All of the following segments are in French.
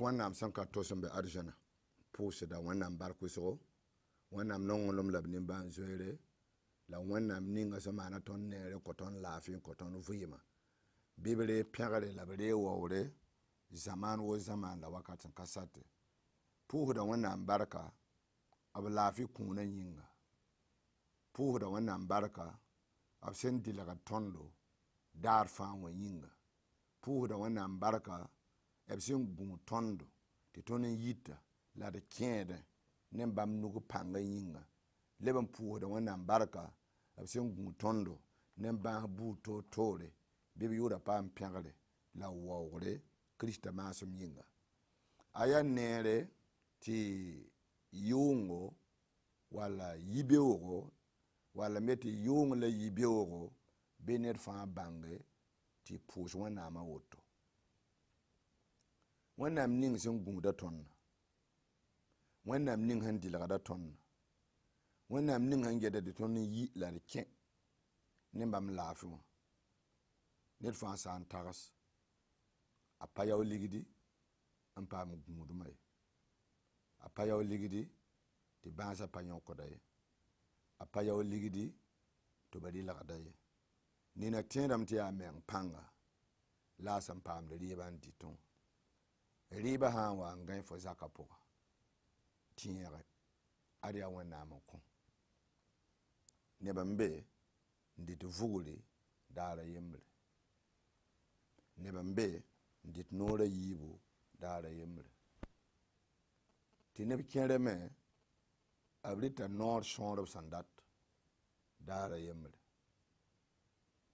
wẽnnaam sẽn ka tos n be arzãna pʋʋsda wẽnnaam bark wʋsgo wẽnnaam nonglem la b nimbãan zoeere la wẽnnaam ninga sẽn maana tõnd neere kõ tõnd laafɩ n kõ tõnd vɩɩma bɩ b ree pẽgre la b ree waoore zamaan wo zamaan la wakat n ka sate pʋʋsda wẽnnaam barka b laafɩ kũunã yĩnga pʋʋsda wẽnnaam barka b sẽn dɩlgd tõndo daar fãa wã yĩnga pʋʋsda wẽnnaam barka b sẽn gũ tõndo tɩ tõnd n yita la d kẽedẽ ne bãmb nug pãnga yĩnga leb n pʋʋsda wẽnnaam barka b sẽn gũ tõndo ne bãas buud toor-toore bɩ b yʋʋra paam pẽgre la waoogre Krista maasem yĩnga a yaa neere tɩ yʋʋngo walla yi-beoogo walla me tɩ yʋʋng la yi-beoogo bɩ ned fãa bãnge tɩ pʋʋs wẽnnaam a woto wẽnnaam ning sẽn gũuda tõndã wẽnnaam ning sẽn dɩlgda tõndã wẽnnaam ning sẽn gɛda tɩ tõnd n yi la d kẽ ne bãmb laafɩ wã ned fãa sã n tags a pa yao ligdi n paam gũudmã ye a pa yao ligdi tɩ bãasã pa yõkda ye a pa yao ligdi tɩ ba rɩlgda ye nina tẽedame tɩ yaa meng pãnga la a sẽn paamd rɩɩbã n dɩtẽ wã rɩɩbã sã n wa n gãe fo zakã pʋga tẽege ad yaa wẽnnaam n kõ neb n be n dɩt vugre daara yembre neb n be n dɩt noorã yiibu daara yembre tɩ neb kẽrame b rɩta noor sõorb sẽn dat daara yembre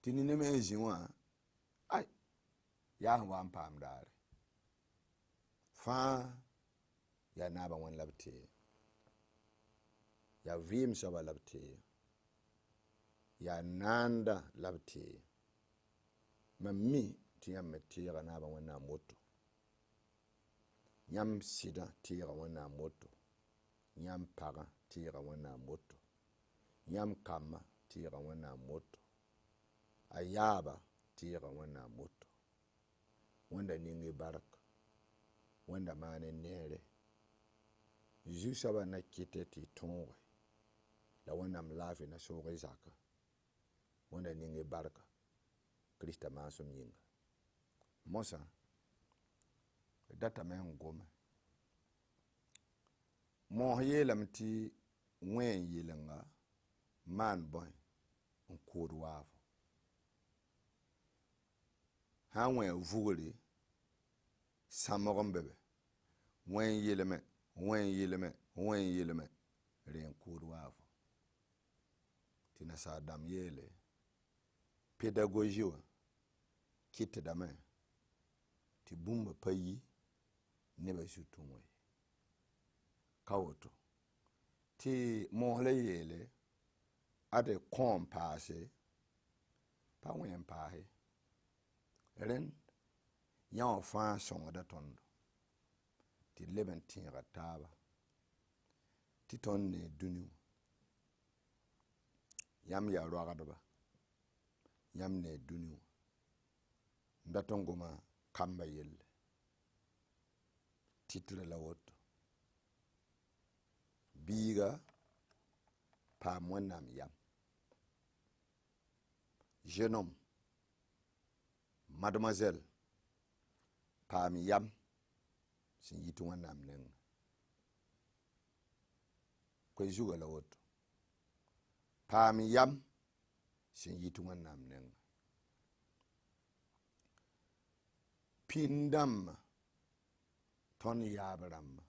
tɩ nina me n zĩ wã ai yaa sẽn wa n paam daare fãa yaa naabã wẽn la b tee yaa vɩɩm soaba la b tee yaa naanda la b tee mam mi tɩ yãmb me teega naabã wẽnnaam woto yãmb sɩdã teega wẽnnaam woto yãmb pagã teega wẽnnaam woto yãmb kambã teega wẽnnaam woto a yaaba teega wẽnnaam woto wẽnda ning bark wẽnda maan neere zu-soabã na kɩtɛ tɩ y tõoge la wẽnnaam laafɩ na soog y zaka wẽnda ning barka Krista maasem yĩnga mosã datame n gome moos yeelame tɩ wẽ n yɩlenga maan bõe n kood waafo sã n wẽ vugre sãmg n be be wẽ n yɩlme wẽ n yɩlme rẽ n kood waafo tɩ nasaar-dãmb yeele pedagogi wã kɩtdame tɩ bũmba pa yi nebã sũ-tũ wã ye ka woto tɩ moos la yeele ad kõo n paase pa wẽ n paase rẽnd yã wã fãa sõngda tõndo tɩ d leb n tẽegd taaba tɩ tõnd ne dũni wã yãmb yaa roagdba yãmb ne dũni wã n dat n goma kamba yelle tɩtrã la woto biiga paam wẽnnaam yam jeune homme mademoiselle paam yam sẽn yit wẽnnaam nenga koe-zugã la woto paam yam sẽn yit wẽnnaam nenga pĩn-dãmbã tõnd yaab rãmbã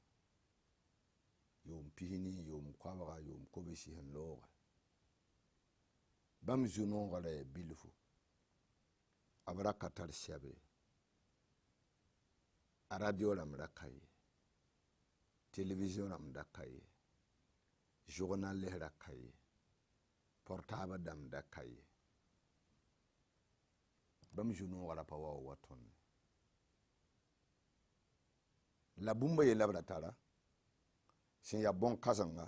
yʋʋm pisni yʋʋm koabga yʋʋm kobsi sẽn looge bãmb zu-noogã ra yaa bilfu b ra ka tar sɛb ye a radio rãmb ra ka ye televizĩon rãmb da ka ye journalist ra ka ye portable dãmb da ka ye bãmb zu-noogã ra pa wa wa tõnd la bũmba yella b ra tara sẽn yaa bõn-kãsenga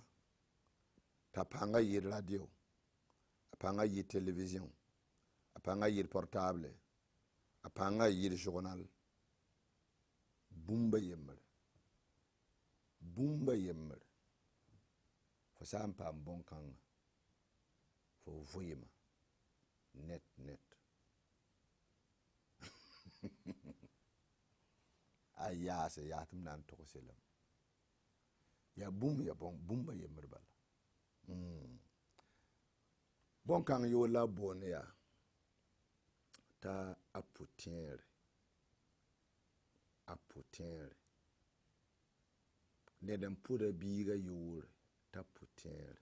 t'a pãnga yɩɩd radio a pãnga yɩɩd televizion a pãnga yɩɩd portable a pãnga yɩɩd journal bũmba yembr fo sã n paam bõn-kãngã fo vɩɩma net a yaase yaa tɩ m na n togse lame yaa bũmba yembr bala. Bõn-kãng yoor la a boond yaa t'a pʋ-tẽere. Ned n pʋda biiga yoore t'a pʋ-tẽere.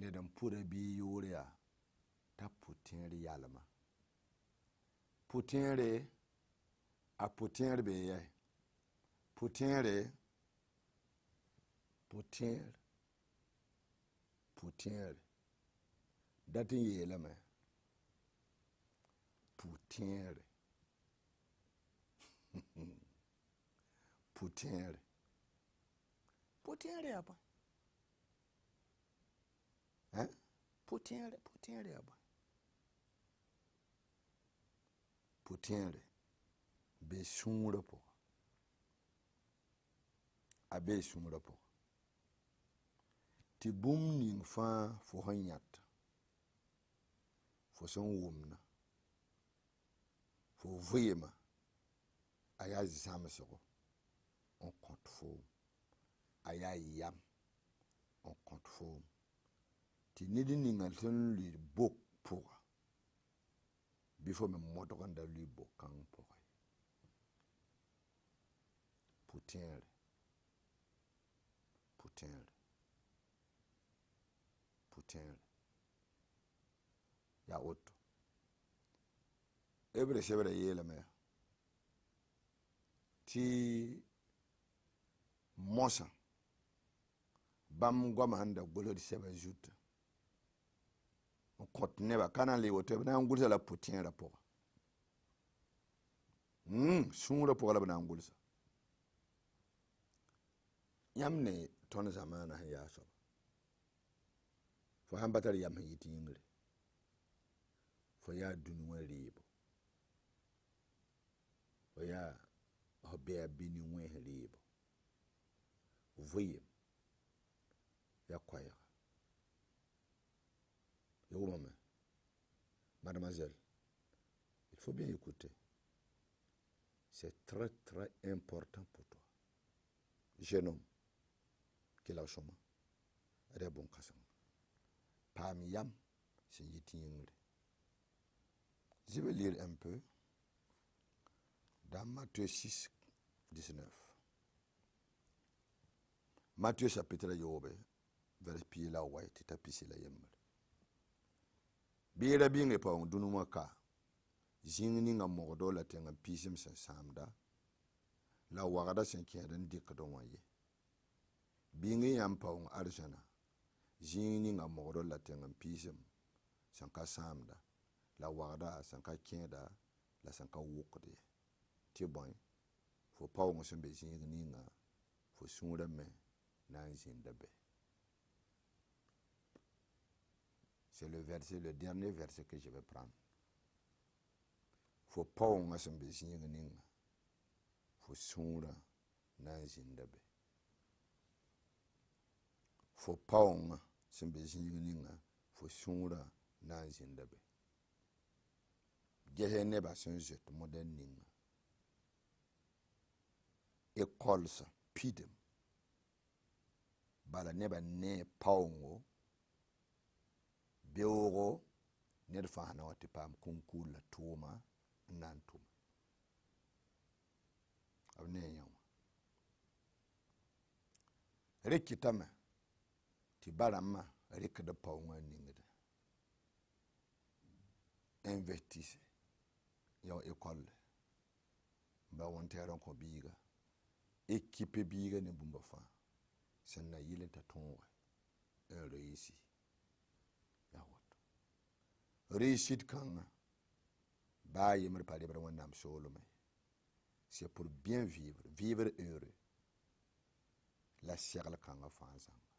Ned n pʋda bii yoor yaa t'a pʋ-tẽere yalma. Pʋ-tẽere, a pʋ-tẽer bee yɛ? Pʋ-tẽere, dat n yeelame pʋ-tẽere. Pʋ-tẽere. Pʋ-tẽere yaa bõe? Pʋ-tẽere yaa bõe? Pʋ-tẽere bee sũurã pʋgã. A bee sũurã pʋgã. Tɩ bũmb ning fãa fo sẽn yãta, fo sẽn wʋmna, fo vɩɩma, a yaa zãmsgo n kõt foom, a yaa yam n kõt foom. Tɩ ned ninga sẽn lʋɩ bok pʋga bɩ fo me modg n da lʋɩ bok-kãng pʋgẽ. Pʋ-tẽere. Yaa woto. Hebre sebra yeelame tɩ mosã bãmb goamã sẽn da gʋlsd sɛba zutã n kõt neba, ka na n le woto b na n gʋlsa la pʋ-tẽerã pʋga. Sũurã pʋga la b na n gʋlsa. Yãmb ne tõnd zamaanã sẽn yaa soaba, fo sãn ba tar yam sẽn yit yĩngre, fo yaa dũni wã reebo, fo yaa f bɩ a bini wẽs reebo, vɩɩm yaa koɛɛga. Y wʋmame, mademoiselle, il faut bien écouter. C'est très très important pour toi. Jeune homme, kɩla sõma, ad-y bõn-kãsenga. Paam yam sẽn yit yĩngre. Je vais lire un peu dans Matthieu 6, 19. Matthieu chapitre yobe, vers pied la way, tɩ t'a pisi la yembr. Beera bɩɩngẽ paoong dũni wã ka, zĩig ninga mogdo la tẽng n piisem sẽn sãamda, la wagda sẽn kẽed n dɩkd wã ye. Bɩɩngẽ yãmb paoong arzãna, zĩig ninga mogdo la tẽng n piisem sẽn ka sãamda, la wagda sẽn ka kẽeda la sẽn ka wʋkd ye. Tɩ bõe, fo paoong sẽn be zĩig ninga, fo sũurã me na n zĩnda be. C'est le dernier verset que je vais prendre. Fo paoongã sẽn be zĩig ninga, fo sũurã na n zĩnda be. Fo paoongã sẽn be zĩig ninga, fo sũurã na n zĩnda be. Gese nebã sẽn zoet modɛn ninga. Ékolsã pidem, bala nebã nee paoongo, beoogo, ned fãa na wa tɩ paam concours la tʋʋma n na n tʋma. B nee yã wã. Rɩk kɩtame tɩ ba rãmbã rɩkd b paoongã n ningdẽ. Investise yao école, ba wẽn-tɛɛr n kõ biiga, équipe biiga ne bũmba fãa sẽn na yɩl n ta tõoge n réussi. Yaa woto. Réussite kãngã, baa yembr pa lebd Wẽnnaam soolme. C'est pour bien vivre, vivre heureux, la segl kãngã fãa zãnga.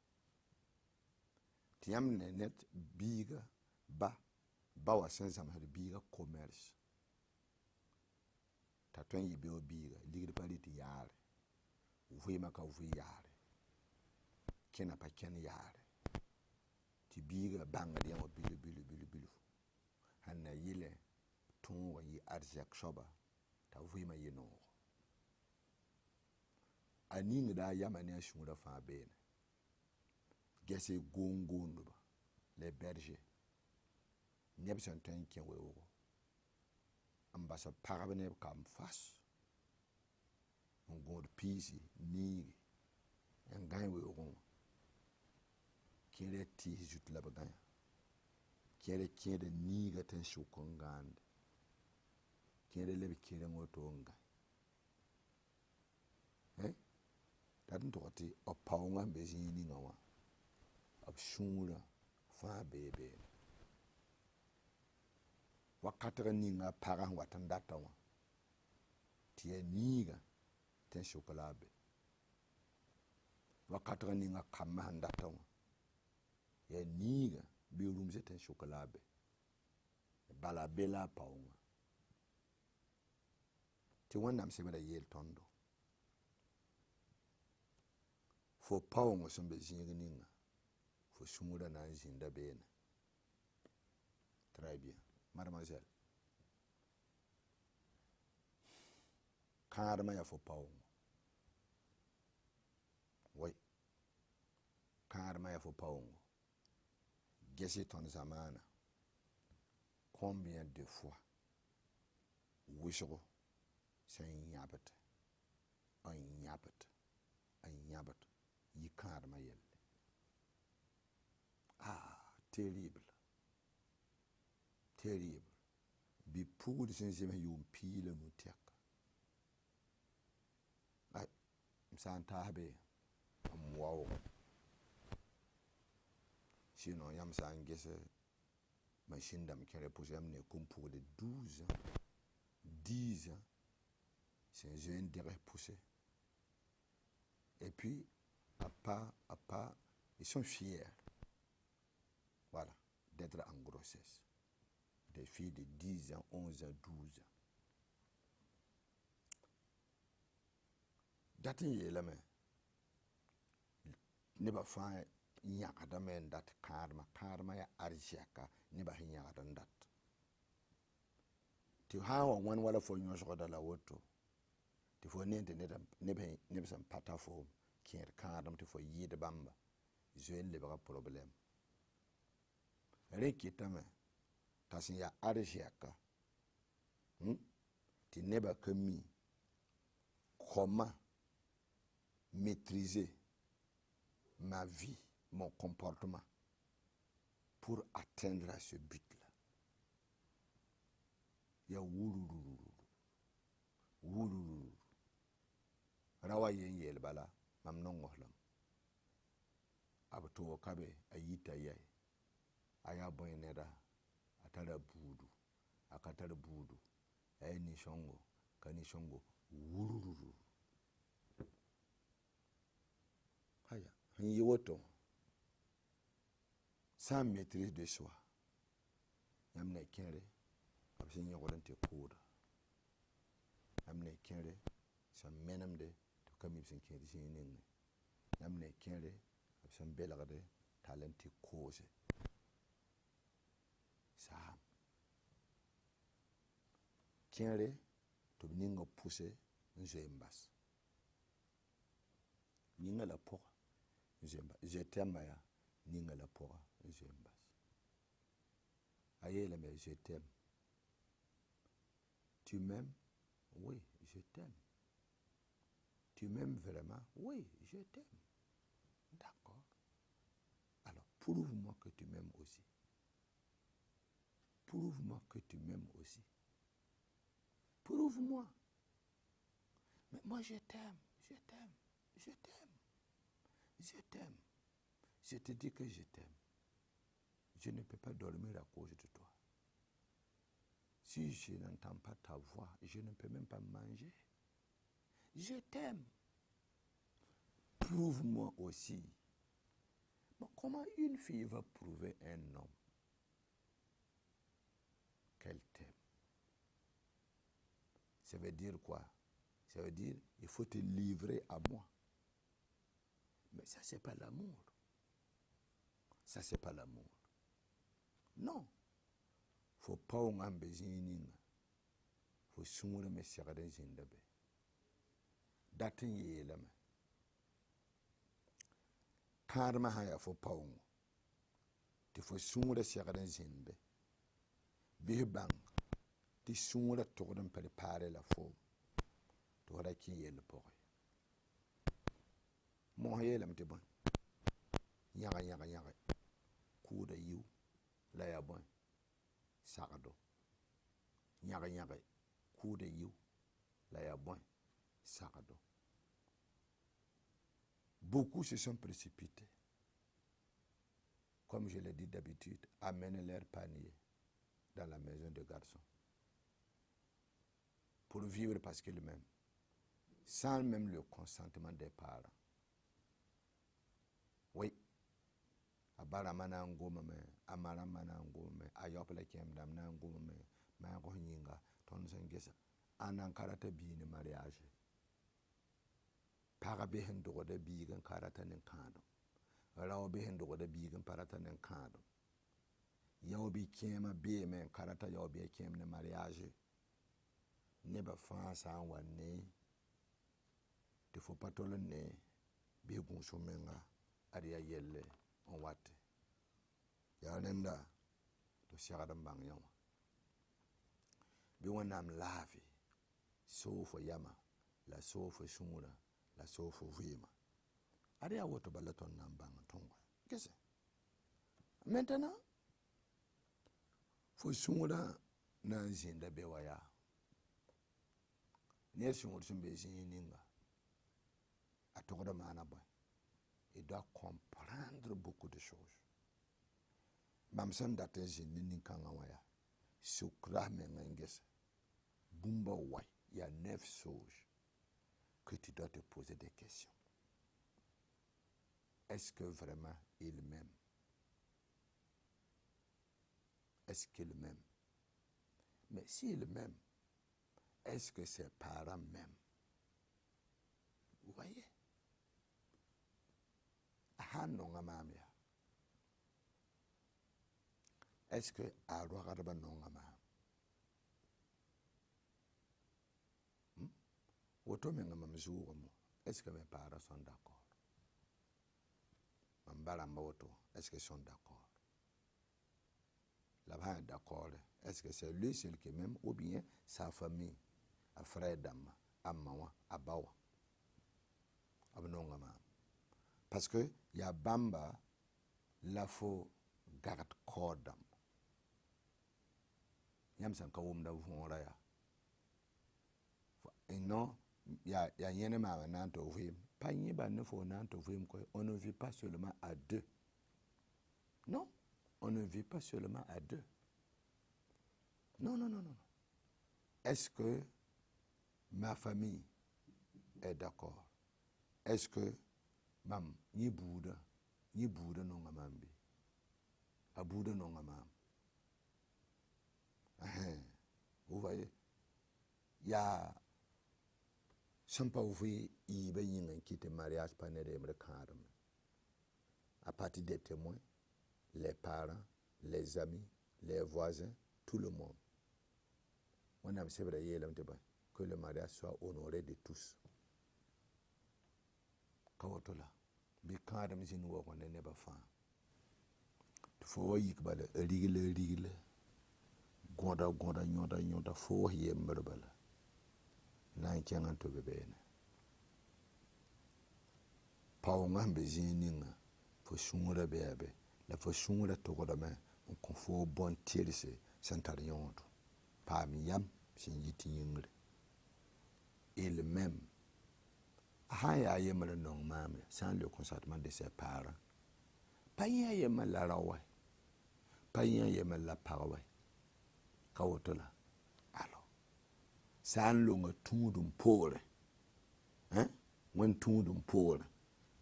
Tɩ yãmb ne ned biiga ba wa sẽn zãmsd biiga commerce, t'a tõe n yɩ beoog biiga ligd pa rɩt yaare vɩɩmã ka vɩɩ yaare kẽna pa kẽn yaare tɩ biiga bãngd yã wã bilu sãn na yɩlɛ tõog n yɩ arzɛk soaba t'a vɩɩmã yɩ noogo a ningda a yama ne a sũurã fãa beene gɛse goon-goondba la bɛrze neb sẽn tõe n kẽ weoogo n bas b pagb ne b kam fas n gõod piisi niigi n gãe weoogẽ wã kẽer a tɩɩs zut la b gãya kẽer kẽeda niiga tɩ n sʋk n gãande kẽer leb kɩreng woto n gãe dat n tʋg tɩ b paoongã n be zĩig ninga wã b sũurã fãa bee beene wakatg ninga pagã sẽn wat n data wã tɩ yaa niiga tɩ n sʋk la a be wakatg ninga kambã sẽn data wã yaa niiga bɩ rũmse tɩ n sʋk la a be bala a be la a paoongã tɩ wẽnnaam sebra yeel tõndo fo paoong sẽn be zĩig ninga fo sũurã na n zĩnda beene. Très bien, mademoiselle. Kãadmã yaa fo paoongo. Oui. Kãadmã yaa fo paoongo. Gese tõnd zamaana. Combien de fois wɩsgo sẽn yãbd n yãbd yi kãadmã yelle. Terrible. Terrible. Bɩ pugd sẽn zems yʋʋm pii la nu-tɛk. M sã n taas be n waoogo. Sinon yãmb sã n ges machine dãmb kẽrã pʋsẽ yãmb ne kõn pugde 12 ans, 10 ans sẽn zoe n degs pʋsẽ. Et puis, ils sont fiers, voilà, d'être en grossesse. Des filles de 10 ans, 11 ans, 12 ans. Dat n yeelame, nebã fãa yãgdame n dat kãadmã. Kãadmã yaa arzɛka nebã sẽn yãgd n dat. Tɩ sã n wa wãn wala fo yõsgda la woto tɩ fo ne tɩ neb sẽn pa ta foom kẽed kãadem tɩ fo yɩɩd bãmba zoe n lebga problem. Rẽ kɩtame t'a sẽn yaa arzɛka tɩ nebã ka mi comment maîtriser ma vie, mon comportement pour atteindre à ce but-là. Il y a wulululu. Rawa yen yel bala, mam non ngohlam. Abto kabe ayita yai. Aya boy neda atara budu. Akatara budu. Ay ni shongo, kani shongo wulululu. Haya, yi woto. Sans maîtrise de soi. Yamne kere absin yogolen te koda. Yamne kere san menemde to kamib sin kere sin ningne. Yamne kere absin belagde talenti kose. Sam. Kere to ningo pousse nzembas. Ninga la poka nzembas. Je t'aime ya ninga la poka nzembas. Ayele mais je t'aime. Tu m'aimes? Oui, je t'aime. Tu m'aimes vraiment? Oui, je t'aime. D'accord. Alors, prouve-moi que tu m'aimes aussi. Prouve-moi que tu m'aimes aussi. Prouve-moi. Mais moi, je t'aime, je t'aime, je t'aime, je t'aime. Je te dis que je t'aime. Je ne peux pas dormir à cause de toi. Si je n'entends pas ta voix, je ne peux même pas manger. Je t'aime. Prouve-moi aussi. Mais comment une fille va prouver à un homme qu'elle t'aime? Ça veut dire quoi? Ça veut dire il faut te livrer à moi. Mais ça, c'est pas l'amour. Ça, c'est pas l'amour. Non. Faut pas on a besoin. Faut soumourer mes serres zindabe. Datin yelame. Karma haya faut pas on. Tu faut soumourer serres zinbe. Bihbang. Tu soumourer tourne préparer la faux. Tu auras qui est le poré. Mon yelam te bon. Yaga. Coup de you. La ya bon. Sarado. Yaga. Coup de you. La ya bon. Sarado. Beaucoup se sont précipités. Comme je l'ai dit d'habitude, amener leur panier dans la maison de garçon. Pour vivre parce qu'ils m'aiment. Sans même le consentement des parents. Oui. Abara mana ngoma me, amara mana ngoma me, ayopele kem dam na ngoma me, ma ko nyinga, ton sengesa. Anan karata bi ni mariage. Para be hen dogoda bi gan karata nen kado. Rawo be hen dogoda bi gan parata nen kado. Yaw bi kema be men karata yaw bi kem ne mariage. Ne ba fansa wanne. Te faut pas tolo ne bi gun sumenga ariya yelle on watte. Ya nenda to siagadam bang yaw. Bi wonam lafi. Sofo yama, la sofo sumura, la sofo vima. Ariya woto balaton nam bang tonga. Qu'est-ce? Maintenant, faut sumura na zinda bewaya. Ner sumur sumbe zininga. A togda mana boy. Il doit comprendre beaucoup de choses. Mamsan date zinin kanga waya. Sukra mengengese. Bumba way. Il y a 9 choses que tu dois te poser des questions. Est-ce que vraiment il m'aime? Est-ce qu'il m'aime? Mais s'il m'aime, est-ce que ses parents m'aiment? Vous voyez? Est-ce que Arogaraba nongama? Est-ce que mes parents sont d'accord? Est-ce qu'ils sont d'accord? Là-bas est d'accord. Est-ce que c'est lui seul qui m'aime ou bien sa famille, a frère d'Amma, Amawa, Abawa? Parce que il y a Bamba, la faux garde cordam. Yamsan kawum da vora ya. Et non, il y a rien à nanto vim. Pas n'y ba ne faut nanto vim quoi. On ne vit pas seulement à deux. Non, on ne vit pas seulement à deux. Non. Est-ce que ma famille est d'accord? Est-ce que mam ni Bouddha non ngamambi. A Bouddha non ngamam. Vous voyez? Il y a sans pas ouvrir il quitte mariage par les carmes. À partir des témoins, les parents, les amis, les voisins, tout le monde. On a que le mariage soit honoré de tous. Kawotola, bi carmes in work on never found. For you by the regal. Gonda nyoda for ye merbal. Nine changan to be bene. Pawngan be zininga for sumura bebe, la for sumura to go the man, on confort bon tierce, Santarion. Pam yam, singiti yingre. Il même. Haya yemmer non mamma, sans le consentement de ses parents. Paya yemmer la rawa. Paya yemmer la parawa. Kawotola. Alors, sans longue toudum pole. Hein? When toudum pole.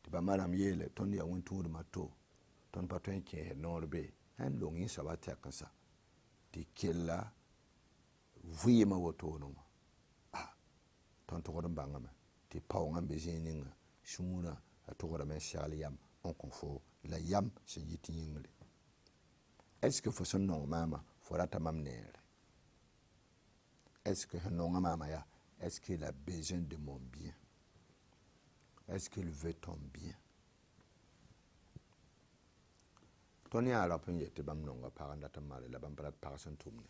Tiba madame yele, ton ya when toudum ato. Ton patron qui est norbe. Un long in sabata kansa. Ti kella. Vuyema wotono. Ah. ton togd n bãngame tɩ paoongã n be zĩig ninga sũurã a togdame n segl yam n kõ fo la yam sẽn yit yĩngre. Est-ce que fo sẽn nong maama fo rata mam neere? Est-ce que sẽn nonga maama yaa, est-ce qu'il a besoin de mon bien? Est-ce qu'il veut ton bien? Tõnd yaa raop n yet tɩ bãmb nonga pag n dat n maale la bãmb pa rat pag sẽn tʋmne.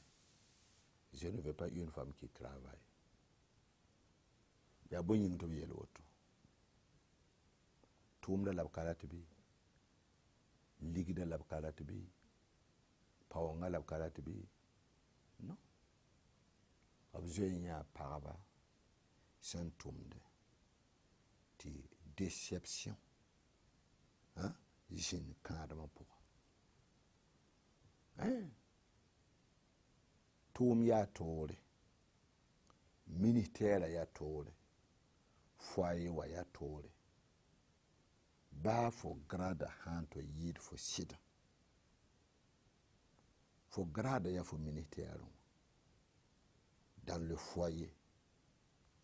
Je ne veux pas une femme qui travaille. Ya bõe yĩng tɩ b yel woto? Tʋʋmda la b ka rat bɩ? Ligda la b ka rat bɩ? Paoongã la b ka rat bɩ? Non. B zoe n yãa pagba sẽn tʋmde tɩ déception zĩnd kãadmã pʋgã. Tʋʋm yaa toore, ministɛɛrã yaa toore, foyer wã yaa toore. Baa fo grada sãn tõe yɩɩd fo sɩda, fo grada yaa fo ministɛɛrẽ wã. Dans le foyer,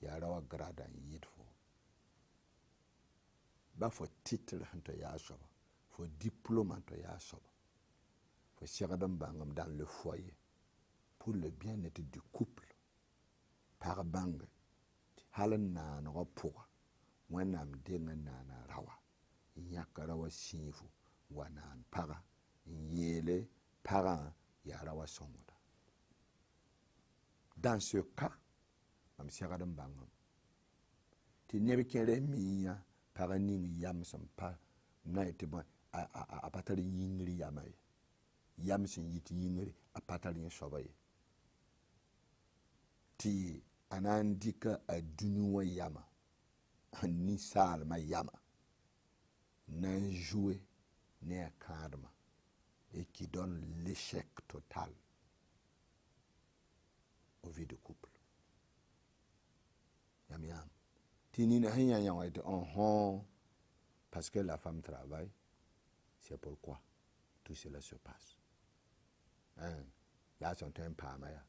yaa ra wa grada n yɩɩd fo. Ba fo titre sẽn tõe yaa soaba, fo diplôme sẽn tõe yaa soaba. Fo segd n bãngem dans le foyer pour le bien-être du couple. Pag bãnge tɩ hal n naanegã pʋga Wẽnnaam deng n naana rawa, n yãk rawa sĩifu n wa naan paga, n yeele pagã yaa rawa sõngda. Dans ce cas, mam segd n bãngem tɩ neb kẽer miã pagã ning yam sẽn pa na n yetɩ bõe a pa tar yĩngr yama ye. Yam sẽn yit yĩngre a pa tar yẽ soaba ye. Tɩ a na n dɩka a dũni wã yama, ninsaalmã yama, na n jouer ne a kãadmã et qui donne l'échec total au vie de couple. Yam yam. Tɩ nina sẽn yã wã yetɩ parce que la femme travaille, c'est pourquoi tout cela se passe. Yaa sẽn tõe n paama yaa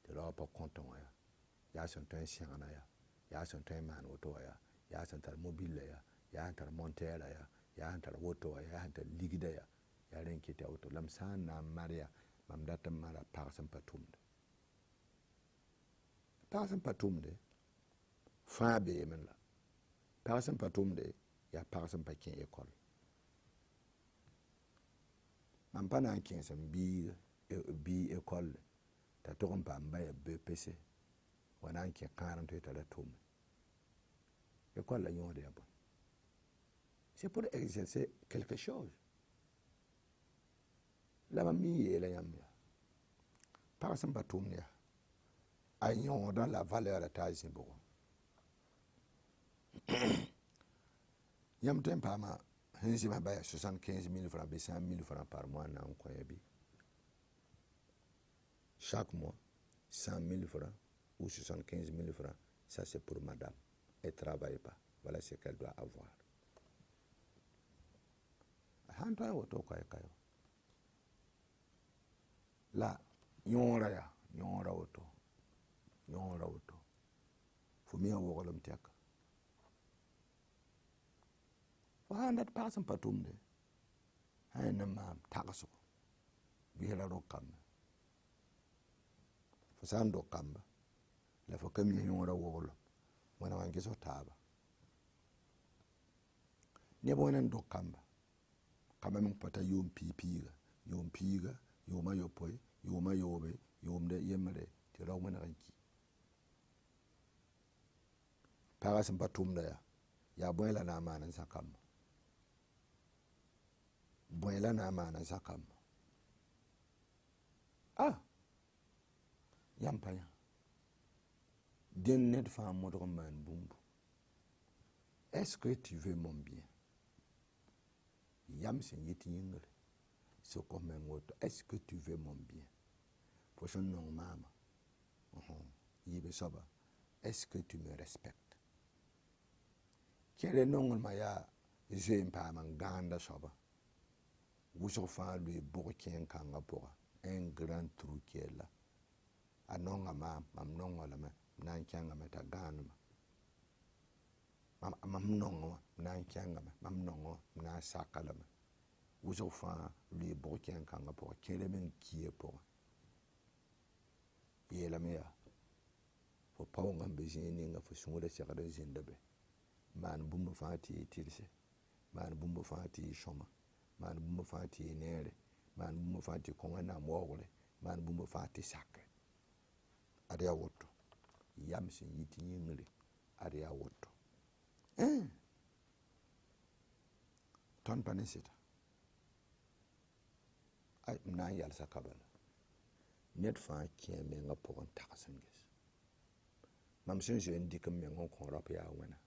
tɩ raoã pa kõtẽ wã yaa, yaa sẽn tõe n sẽgna yaa, yaa sẽn tõe n maan woto wã yaa, yaa sẽn tar mobila yaa, yaa sẽn tar monteɛɛrã yaa, yaa sẽn tar woto wã, yaa sẽn tar ligda yaa, yaa rẽ n kɩt yaa woto. La m sã n na n mar yaa, mam dat n mara pag sẽn pa tʋmde. Pag sẽn pa tʋmde fãa beeme la. Pag sẽn pa tʋmde yaa pag sẽn pa kẽ école. Mam pa na n kẽes n bii école t'a tog n paam ba yaa BPC wa na n kẽ kãadem tɩ tara tʋmde. École la yõod yaa bõe? C'est pour exercer quelque chose. La mam mi yeela yãmb yaa pag sẽn pa tʋmd yaa a yõodã la valeur t'a a zĩ-bʋgɔ. Yãmb tõe n paama sẽn zĩma ba yaa 75 000 francs bɩ 100 000 francs par mois n na n kõ ya bɩ? Chaque mois, 100 000 francs ou 75 000 francs, ça c'est pour madame. Elle ne travaille pas. Voilà ce qu'elle doit avoir. La, yõora yaa, yõora woto, yõora woto. Fo mi a woglem tɛka. Fo sãn dat pag sẽn pa tʋmde, sã n ne maam tagsgo, bisra ro-kambã. Fo sã n do-kamba, la fo ka mi yõora woglem, wẽna wã n ges f taaba. Neb wẽna n do-kamba, kamba meng pa tar yʋʋm piig-piiga, yʋʋm piiga, yʋʋma yopoe, yʋʋma yoobe, yʋʋmda yembre tɩ rao wẽneg n ki. Pagã sẽn pa tʋmda yaa bõe la na n maan n zã-kambã? Bõe la na n maan n zã-kambã? Yãmb pa yã. Dẽn ned fãa modg n maan bũmbu. Est-ce que tu veux mon bien? Yam sẽn yit yĩngre, sokf meng woto, est-ce que tu veux mon bien? Fo sẽn nong maama, yiibe soaba, est-ce que tu me respectes? Kẽre nonglmã yaa zoe n paam n gãanda soaba. Wʋsg fãa loe bʋg kẽen-kãngã pʋga. Un grand truc la. A nonga maam, mam nonga lame, m na n kẽngame t'a gãanemã. mam nongo na n kẽngame mam nongo na n sakalame wʋsg fãa lʋɩ bʋg kẽng kãngã pʋgẽ kẽlame n kia pʋgẽ yeelame yaa fo paoongã n be zĩig ninga fo sũurã segd n zĩnda be maan bũmb fãa tɩ y tɩlse maan bũmb fãa tɩ y sõma maan bũmb fãa tɩ y neere maan bũmb fãa tɩ kõ wẽnnaam waoogre maan bũmb fãa tɩ sake ad yaa woto yam sẽn yi tɩ yĩngre ad yaa woto tõnd pa ne sɩda m na n yalsa ka bala ned fãa kẽ menga pʋgẽ tags n ges mam sẽn zoe n dɩk m meng n kõ raop yaa wẽna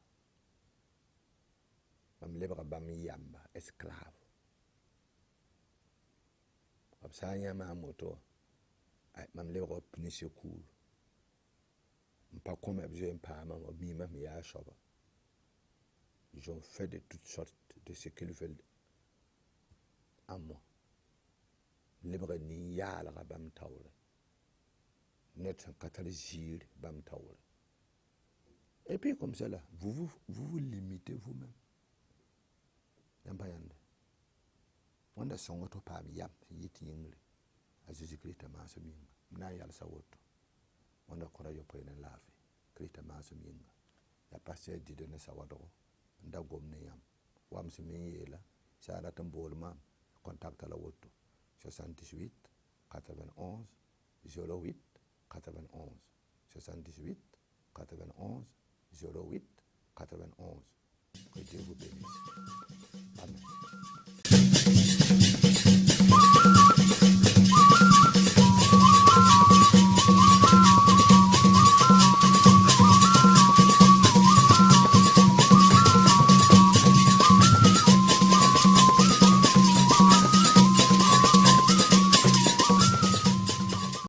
mam lebga bãmb yamba esclave b sã n yã maan moto wã mam lebga b pine secour n pa kõme b zoe n paama b miime m yaa soaba ils ont fait de toutes sortes de ce qu'ils veulent en moi lebga nin-yaalga bãmb taoore ned sẽn ka tar ziir bãmb taoore et puis comme ça là vous vous limitez vous-même yãmb pa yãnde wẽnda sõngo tɩ paam yam sẽn yɩ tɩ yĩngre a Jésus Kiristã maasem yĩnga m na n yalsa woto wẽnda kõra yopoe ne laafɩ Kiristã maasem yĩnga yaa pasteur dɩdo ne sawadgo n da gom ne yãmb wam sẽn me n yeela sã n rat n bool maam contacta la woto 78 91 08 91 78 91 08 91 que Dieu vous bénisse.